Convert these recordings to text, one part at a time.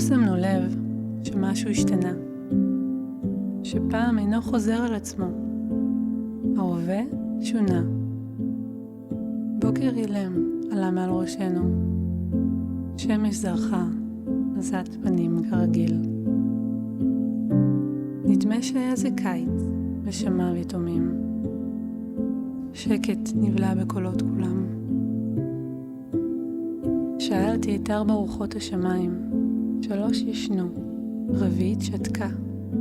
שמנו לב שמשהו השתנה, שפעם אינו חוזר על עצמו. ההווה שונה. בוקר אילם עלה מעל ראשנו. שמש זרחה, עזת פנים כרגיל. נדמה שהיה זה קיץ ושמיו יתומים. שקט נבלע בקולות כולם. שאלתי את 4 רוחות השמיים, 3 ישנו, 4 שתקה,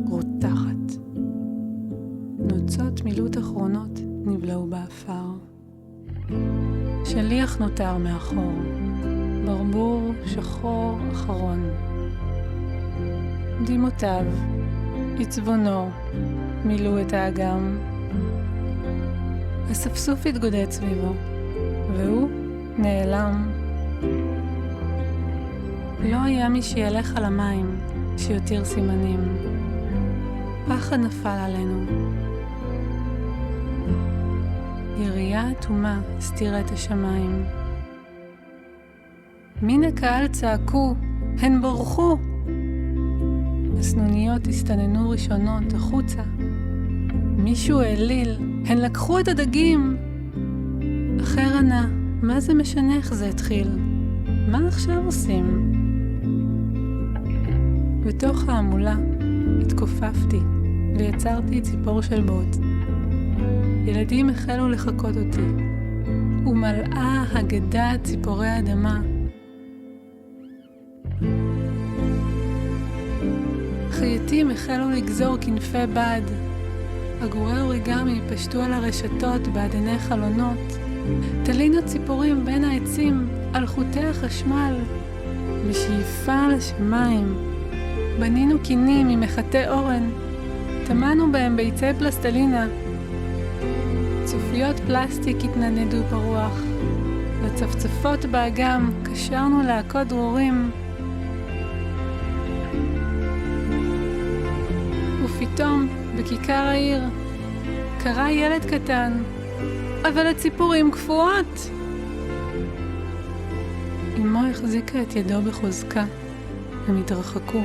רותחת. נוצות מילוט אחרונות נבלעו באפר. שליח נותר מאחור, ברבור שחור אחרון. דמעותיו, עצבונו, מילאו את האגם. הספסוף התגודד סביבו, והוא נעלם. לא היה מי שילך על המים, שיותיר סימנים. פחד נפל עלינו. ירייה אטומה הסתירה את השמיים. מן הקהל צעקו, הן ברחו! הסנוניות הסתננו ראשונות החוצה. מישהו העליל, הן לקחו את הדגים! אחר ענה, מה זה משנה איך זה התחיל? מה עכשיו עושים? בתוך העמולה התכופפתי ויצרתי ציפור של בוט. ילדים החלו לחכות אותי, ומלאה הגדה ציפורי האדמה. חייטים החלו לגזור כנפי בד. עגורי אוריגמי פשטו על הרשתות בעדני חלונות. תלינו ציפורים בין העצים על חוטי החשמל. בשאיפה לשמיים בנינו קינים ממחטי אורן. טמנו בהם ביצי פלסטלינה. צופיות פלסטיק התנדנדו ברוח. לצפצפות באגם קשרנו להקות דרורים. ופתאום, בכיכר העיר, קרא ילד קטן, אבל הציפורים קפואות. אמו החזיקה את ידו בחוזקה, הם התרחקו.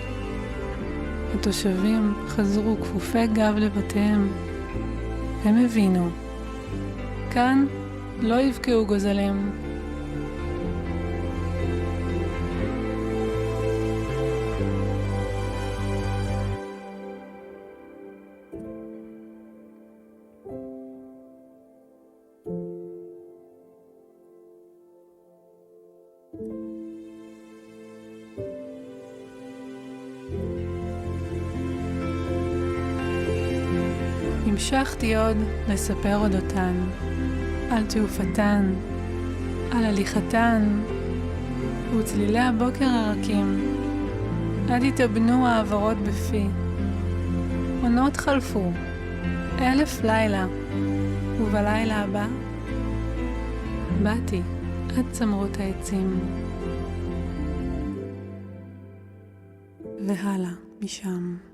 התושבים חזרו כפופי גב לבתיהם. הם הבינו. כאן לא יבקעו גוזלים. המשכתי עוד לספר אודותן, על תעופתן, על הליכתן, וצלילי הבוקר הרכים, עד התאבנו העברות בפי. עונות חלפו, 1000 לילה, ובלילה הבא, באתי עד צמרות העצים. והלאה משם.